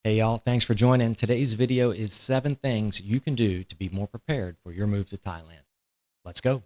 Hey y'all, thanks for joining. Today's video is 7 things you can do to be more prepared for your move to Thailand. Let's go.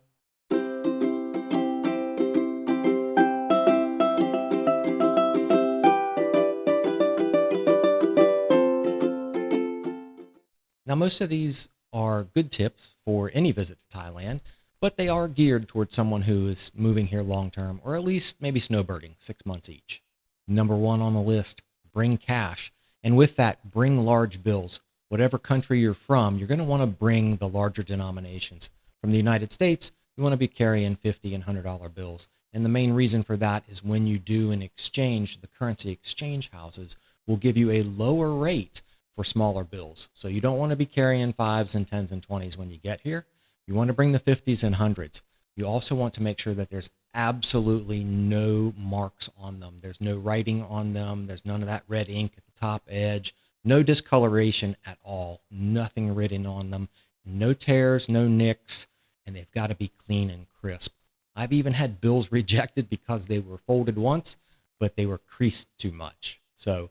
Now, most of these are good tips for any visit to Thailand, but they are geared towards someone who is moving here long term or at least maybe snowbirding 6 months each. Number one on the list, bring cash. And with that, bring large bills. Whatever country you're from, you're going to want to bring the larger denominations. From the United States, you want to be carrying $50 and $100 bills. And the main reason for that is when you do an exchange, the currency exchange houses will give you a lower rate for smaller bills. So you don't want to be carrying fives and tens and 20s when you get here. You want to bring the 50s and hundreds. You also want to make sure that there's absolutely no marks on them. There's no writing on them. There's none of that red ink at the top edge. No discoloration at all. Nothing written on them. No tears, no nicks, and they've got to be clean and crisp. I've even had bills rejected because they were folded once, but they were creased too much. So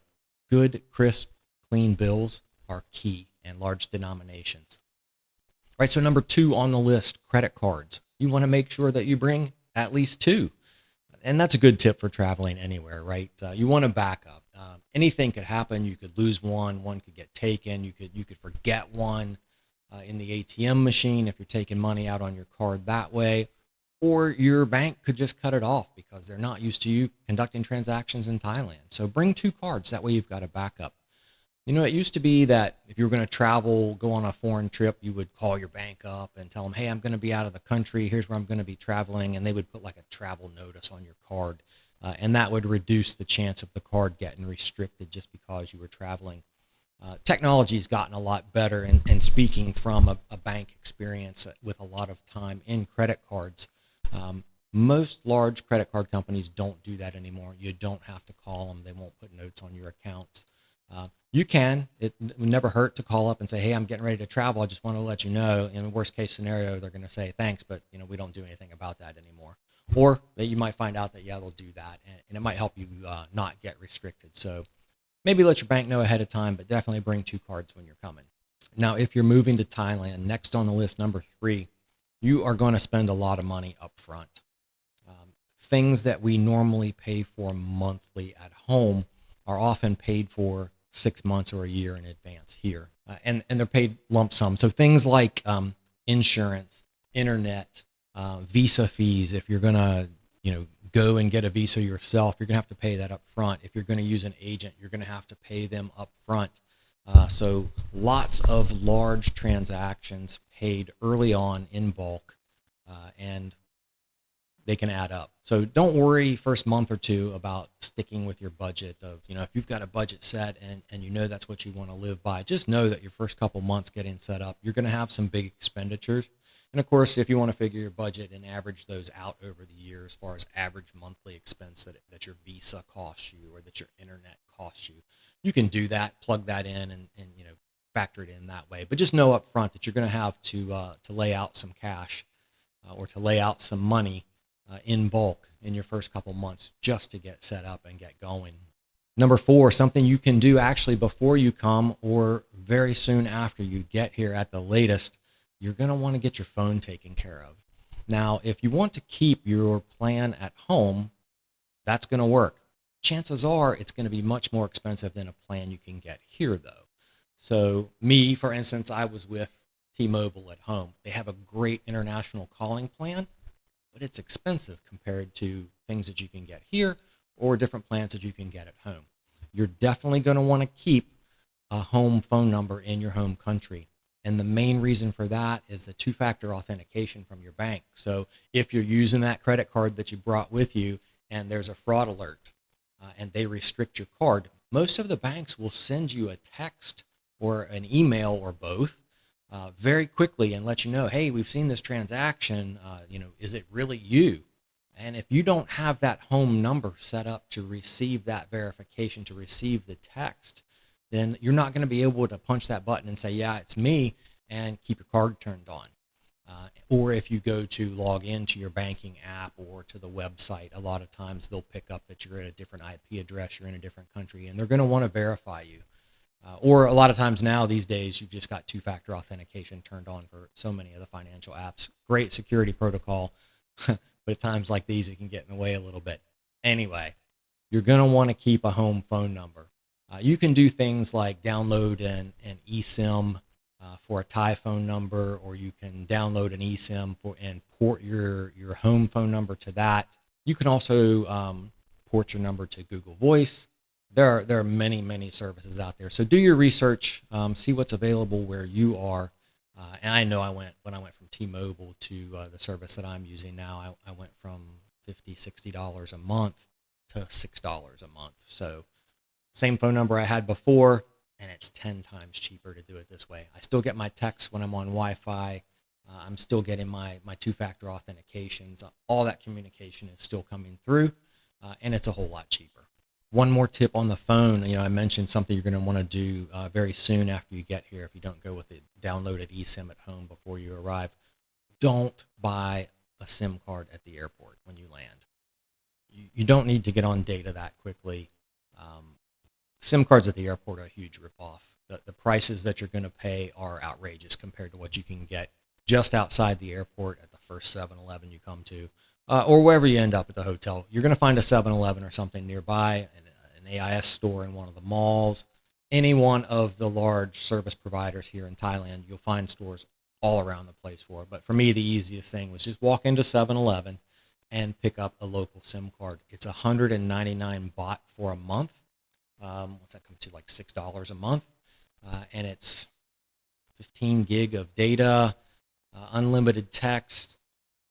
good, crisp, clean bills are key, and large denominations. All right, so number 2 on the list, credit cards. You want to make sure that you bring at least 2. And that's a good tip for traveling anywhere, right? You want to back up. Anything could happen. You could lose one could get taken. You could forget one in the ATM machine if you're taking money out on your card that way. Or your bank could just cut it off because they're not used to you conducting transactions in Thailand. So bring 2 cards. That way you've got a backup. You know, it used to be that if you were going to travel, go on a foreign trip, you would call your bank up and tell them, hey, I'm going to be out of the country. Here's where I'm going to be traveling. And they would put like a travel notice on your card. And that would reduce the chance of the card getting restricted just because you were traveling. Technology has gotten a lot better. And speaking from a bank experience with a lot of time in credit cards, most large credit card companies don't do that anymore. You don't have to call them. They won't put notes on your accounts. You can. It would never hurt to call up and say, hey, I'm getting ready to travel. I just want to let you know. In the worst case scenario, they're going to say, thanks, but we don't do anything about that anymore. Or that you might find out that, yeah, they'll do that. And it might help you not get restricted. So maybe let your bank know ahead of time, but definitely bring 2 cards when you're coming. Now, if you're moving to Thailand, next on the list, number 3, you are going to spend a lot of money up front. Things that we normally pay for monthly at home are often paid for 6 months or a year in advance here, and they're paid lump sum. So things like insurance, internet, visa fees. If you're gonna go and get a visa yourself, you're gonna have to pay that up front. If you're gonna use an agent, you're gonna have to pay them up front. So lots of large transactions paid early on in bulk, and they can add up. So don't worry first month or 2 about sticking with your budget of, if you've got a budget set and that's what you want to live by, just know that your first couple months getting set up, you're going to have some big expenditures. And of course, if you want to figure your budget and average those out over the year as far as average monthly expense that your visa costs you or that your internet costs you, you can do that, plug that in and factor it in that way. But just know up front that you're going to have to lay out some cash or to lay out some money in bulk in your first couple months just to get set up and get going. Number 4, something you can do actually before you come or very soon after you get here at the latest, you're going to want to get your phone taken care of. Now, if you want to keep your plan at home, that's going to work. Chances are it's going to be much more expensive than a plan you can get here, though. So me, for instance, I was with T-Mobile at home. They have a great international calling plan, but it's expensive compared to things that you can get here or different plans that you can get at home. You're definitely going to want to keep a home phone number in your home country. And the main reason for that is the 2-factor authentication from your bank. So if you're using that credit card that you brought with you and there's a fraud alert and they restrict your card, most of the banks will send you a text or an email or both very quickly and let you know, hey, we've seen this transaction, is it really you? And if you don't have that home number set up to receive that verification, to receive the text, then you're not going to be able to punch that button and say, yeah, it's me, and keep your card turned on. Or if you go to log into your banking app or to the website, a lot of times they'll pick up that you're at a different IP address, you're in a different country, and they're going to want to verify you. Or a lot of times now these days, you've just got two-factor authentication turned on for so many of the financial apps. Great security protocol, but at times like these, it can get in the way a little bit. Anyway, you're going to want to keep a home phone number. You can do things like download an eSIM for a Thai phone number, or you can download an eSIM and port your home phone number to that. You can also port your number to Google Voice. There are many services out there. So do your research, see what's available where you are. And I know when I went from T-Mobile to the service that I'm using now, I went from $50-$60 a month to $6 a month. So same phone number I had before, and it's 10 times cheaper to do it this way. I still get my texts when I'm on Wi-Fi. I'm still getting my two-factor authentications. All that communication is still coming through, and it's a whole lot cheaper. One more tip on the phone. I mentioned something you're going to want to do very soon after you get here if you don't go with the downloaded eSIM at home before you arrive. Don't buy a SIM card at the airport when you land. You don't need to get on data that quickly. SIM cards at the airport are a huge ripoff. The prices that you're going to pay are outrageous compared to what you can get just outside the airport at the first 7-Eleven you come to, or wherever you end up at the hotel. You're going to find a 7-Eleven or something nearby, an AIS store in one of the malls. Any one of the large service providers here in Thailand, you'll find stores all around the place for it. But for me, the easiest thing was just walk into 7-Eleven and pick up a local SIM card. It's 199 baht for a month. What's that come to, like $6 a month? And it's 15 gig of data, unlimited text,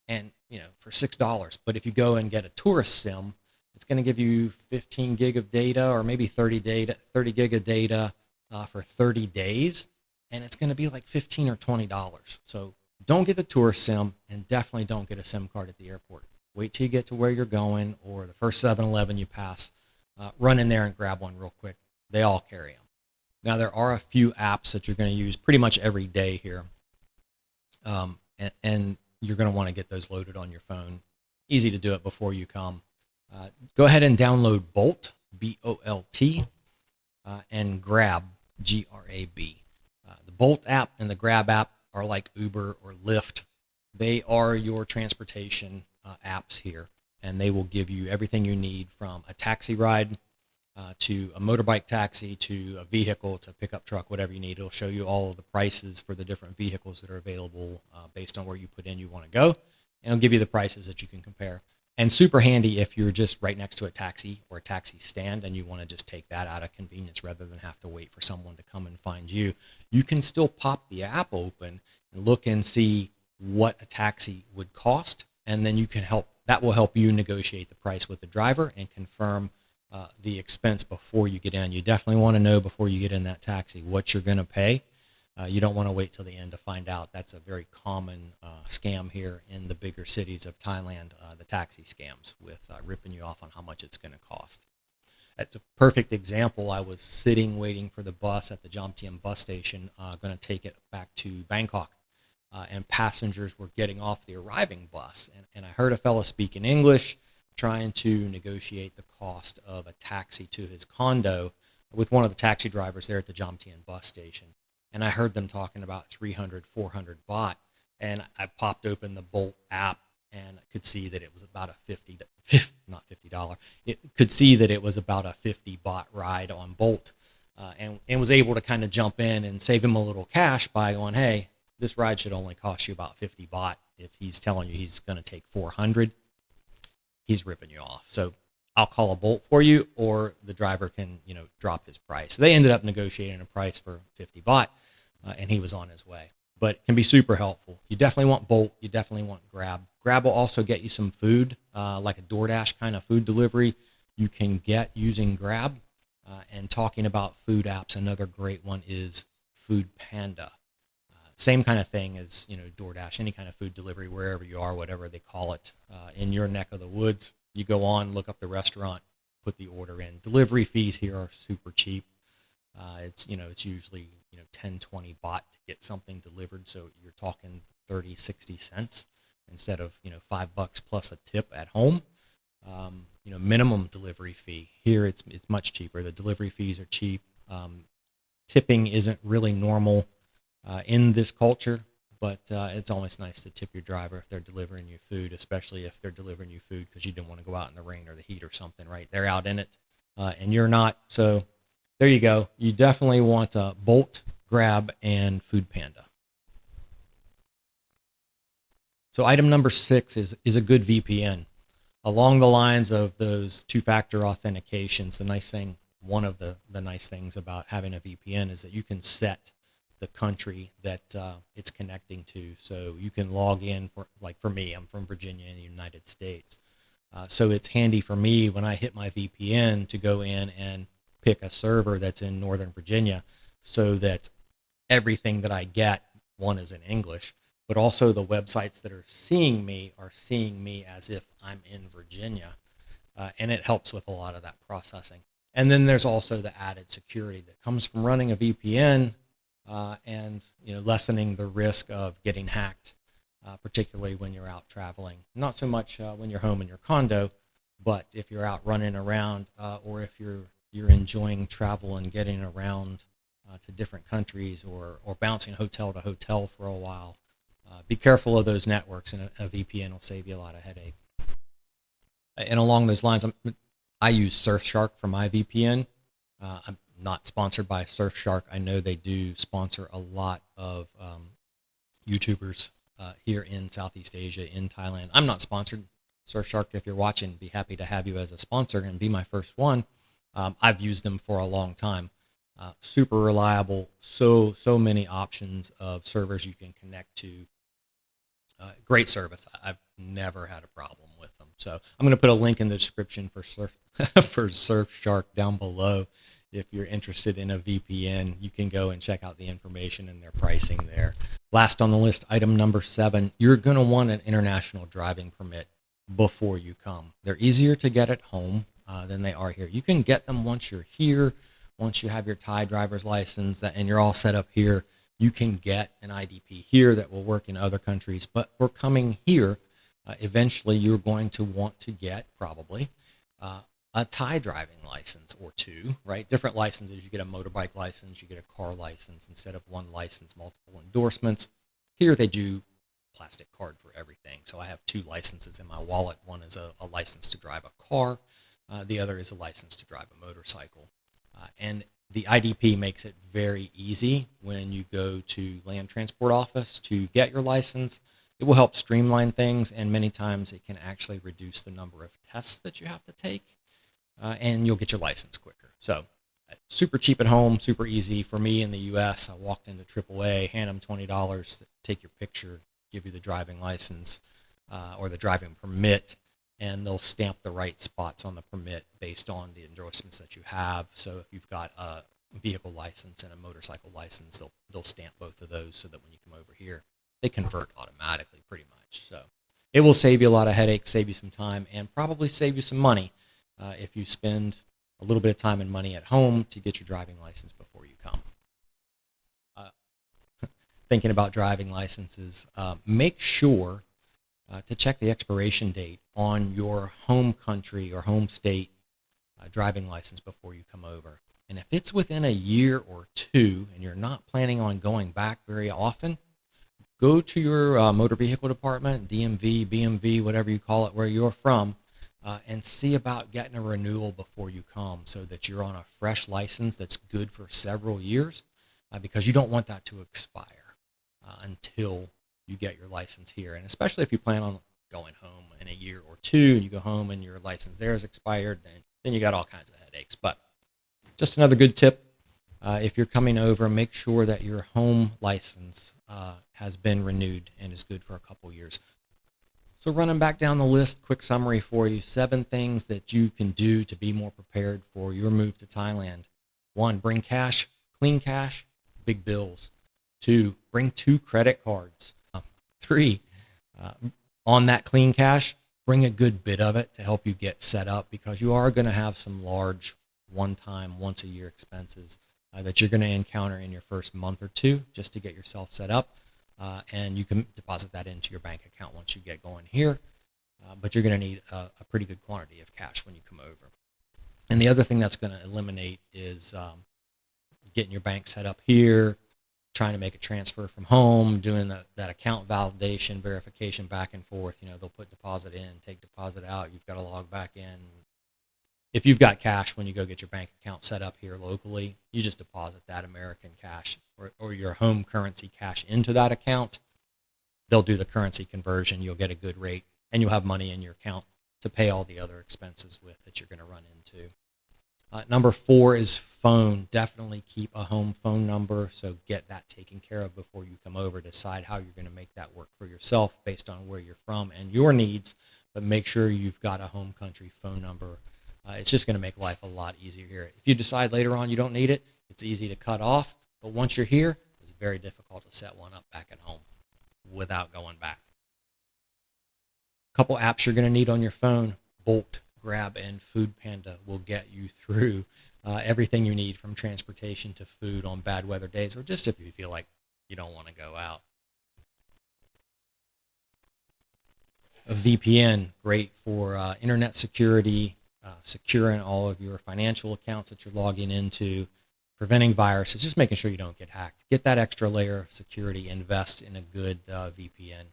and for $6. But if you go and get a tourist SIM, it's going to give you 15 gig of data, or maybe 30 gig of data for 30 days, and it's going to be like $15 or $20. So don't get the tourist SIM, and definitely don't get a SIM card at the airport. Wait till you get to where you're going, or the first 7-Eleven you pass. Run in there and grab one real quick. They all carry them. Now, there are a few apps that you're going to use pretty much every day here, and you're going to want to get those loaded on your phone. Easy to do it before you come. Go ahead and download Bolt, B-O-L-T, and Grab, G-R-A-B. The Bolt app and the Grab app are like Uber or Lyft. They are your transportation apps here, and they will give you everything you need, from a taxi ride to a motorbike taxi to a vehicle to pickup truck, whatever you need. It'll show you all of the prices for the different vehicles that are available based on where you put in you want to go, and it'll give you the prices that you can compare. And super handy if you're just right next to a taxi or a taxi stand and you want to just take that out of convenience rather than have to wait for someone to come and find you. You can still pop the app open and look and see what a taxi would cost, and then that will help you negotiate the price with the driver and confirm the expense before you get in. You definitely want to know before you get in that taxi what you're going to pay. You don't want to wait till the end to find out. That's a very common scam here in the bigger cities of Thailand, the taxi scams with ripping you off on how much it's going to cost. That's a perfect example. I was sitting waiting for the bus at the Jomtien bus station, going to take it back to Bangkok. And passengers were getting off the arriving bus. And I heard a fellow speak in English trying to negotiate the cost of a taxi to his condo with one of the taxi drivers there at the Jomtien bus station. And I heard them talking about 300, 400 baht. And I popped open the Bolt app and I could see that it was about a not $50. It could see that it was about a 50 baht ride on Bolt, and was able to kind of jump in and save him a little cash by going, hey, this ride should only cost you about 50 baht. If he's telling you he's going to take 400, he's ripping you off. So I'll call a Bolt for you, or the driver can, drop his price. So they ended up negotiating a price for 50 baht, and he was on his way. But it can be super helpful. You definitely want Bolt. You definitely want Grab. Grab will also get you some food, like a DoorDash kind of food delivery you can get using Grab. And talking about food apps, another great one is Food Panda. Same kind of thing as DoorDash, any kind of food delivery, wherever you are, whatever they call it, in your neck of the woods. You go on, look up the restaurant, put the order in. Delivery fees here are super cheap. It's usually 10, 20 baht to get something delivered, so you're talking 30, 60 cents instead of $5 plus a tip at home. Minimum delivery fee here, it's much cheaper. The delivery fees are cheap. tipping isn't really normal in this culture, but it's always nice to tip your driver if they're delivering you food, especially if they're delivering you food because you didn't want to go out in the rain or the heat or something, right? They're out in it, and you're not. So there you go. You definitely want Bolt, Grab, and Food Panda. So item number 6 is a good VPN. Along the lines of those two-factor authentications, one of the nice things about having a VPN is that you can set the country that it's connecting to. So you can log in for me, I'm from Virginia in the United States. So it's handy for me when I hit my VPN to go in and pick a server that's in Northern Virginia so that everything that I get, one, is in English, but also the websites that are seeing me as if I'm in Virginia. And it helps with a lot of that processing. And then there's also the added security that comes from running a VPN and lessening the risk of getting hacked, particularly when you're out traveling. Not so much when you're home in your condo, but if you're out running around or if you're enjoying travel and getting around to different countries or bouncing hotel to hotel for a while. Be careful of those networks, and a VPN will save you a lot of headache. And along those lines, I use Surfshark for my VPN. I'm not sponsored by Surfshark. I know they do sponsor a lot of YouTubers here in Southeast Asia, in Thailand. I'm not sponsored. Surfshark, if you're watching, be happy to have you as a sponsor and be my first one. I've used them for a long time. Super reliable. So many options of servers you can connect to. Great service. I've never had a problem with them. So I'm going to put a link in the description for for Surfshark down below. If you're interested in a VPN, you can go and check out the information and their pricing there. Last on the list, item number 7, you're going to want an international driving permit before you come. They're easier to get at home than they are here. You can get them once you're here, once you have your Thai driver's license and you're all set up here. You can get an IDP here that will work in other countries, but for coming here, eventually you're going to want to get probably a Thai driving license or two, right? Different licenses. You get a motorbike license, you get a car license. Instead of one license, multiple endorsements. Here they do plastic card for everything. So I have 2 licenses in my wallet. One is a license to drive a car. The other is a license to drive a motorcycle. And the IDP makes it very easy when you go to Land Transport Office to get your license. It will help streamline things, and many times it can actually reduce the number of tests that you have to take, and you'll get your license quicker. So super cheap at home, super easy. For me in the U.S., I walked into AAA, hand them $20, take your picture, give you the driving license or the driving permit, and they'll stamp the right spots on the permit based on the endorsements that you have. So if you've got a vehicle license and a motorcycle license, they'll stamp both of those so that when you come over here, they convert automatically pretty much. So it will save you a lot of headaches, save you some time, and probably save you some money if you spend a little bit of time and money at home to get your driving license before you come. Thinking about driving licenses, make sure to check the expiration date on your home country or home state driving license before you come over. And if it's within a year or 2 and you're not planning on going back very often, go to your motor vehicle department, DMV, BMV, whatever you call it, where you're from, and see about getting a renewal before you come so that you're on a fresh license that's good for several years, because you don't want that to expire until you get your license here. And especially if you plan on going home in a year or 2, you go home and your license there is expired, then you got all kinds of headaches. But just another good tip, if you're coming over, make sure that your home license has been renewed and is good for a couple years. So running back down the list, quick summary for you, 7 things that you can do to be more prepared for your move to Thailand. 1, bring cash, clean cash, big bills. 2, bring 2 credit cards. 3, on that clean cash, bring a good bit of it to help you get set up, because you are going to have some large one-time, once-a-year expenses that you're going to encounter in your first month or 2 just to get yourself set up. And you can deposit that into your bank account once you get going here. But you're going to need a pretty good quantity of cash when you come over. And the other thing that's going to eliminate is getting your bank set up here, trying to make a transfer from home, doing that account validation, verification back and forth. They'll put deposit in, take deposit out. You've got to log back in. If you've got cash when you go get your bank account set up here locally, you just deposit that American cash or your home currency cash into that account. They'll do the currency conversion. You'll get a good rate, and you'll have money in your account to pay all the other expenses with that you're going to run into. Number 4 is phone. Definitely keep a home phone number, so get that taken care of before you come over. Decide how you're going to make that work for yourself based on where you're from and your needs, but make sure you've got a home country phone number. It's just going to make life a lot easier here. If you decide later on you don't need it, it's easy to cut off, but once you're here, it's very difficult to set one up back at home without going back. A couple apps you're going to need on your phone: Bolt, Grab, and Food Panda will get you through everything you need, from transportation to food on bad weather days, or just if you feel like you don't want to go out. A VPN, great for internet security, securing all of your financial accounts that you're logging into, preventing viruses, just making sure you don't get hacked. Get that extra layer of security, invest in a good VPN,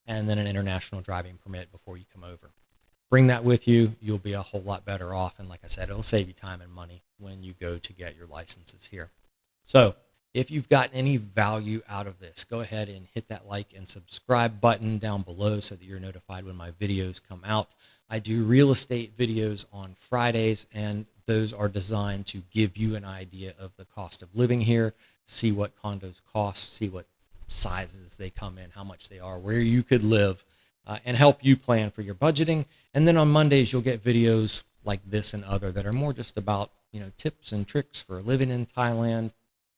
and then an international driving permit before you come over. Bring that with you. You'll be a whole lot better off. And like I said, it'll save you time and money when you go to get your licenses here. So if you've gotten any value out of this, go ahead and hit that like and subscribe button down below so that you're notified when my videos come out. I do real estate videos on Fridays, and those are designed to give you an idea of the cost of living here, see what condos cost, see what sizes they come in, how much they are, where you could live, and help you plan for your budgeting. And then on Mondays, you'll get videos like this and other that are more just about, tips and tricks for living in Thailand,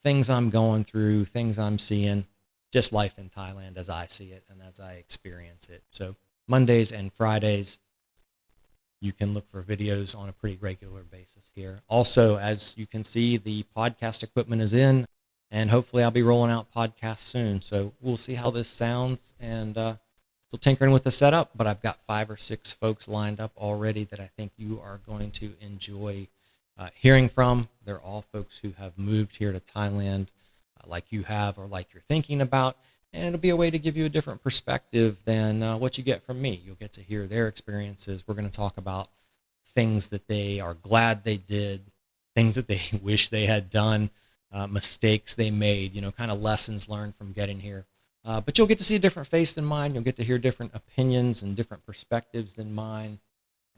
things I'm going through, things I'm seeing, just life in Thailand as I see it and as I experience it. So Mondays and Fridays, you can look for videos on a pretty regular basis here. Also, as you can see, the podcast equipment is in, and hopefully I'll be rolling out podcasts soon. So we'll see how this sounds, and still tinkering with the setup, but I've got 5 or 6 folks lined up already that I think you are going to enjoy hearing from. They're all folks who have moved here to Thailand like you have or like you're thinking about, and it'll be a way to give you a different perspective than what you get from me. You'll get to hear their experiences. We're going to talk about things that they are glad they did, things that they wish they had done, mistakes they made, kind of lessons learned from getting here. But you'll get to see a different face than mine. You'll get to hear different opinions and different perspectives than mine.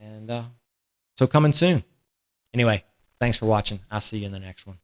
And so coming soon. Anyway, thanks for watching. I'll see you in the next one.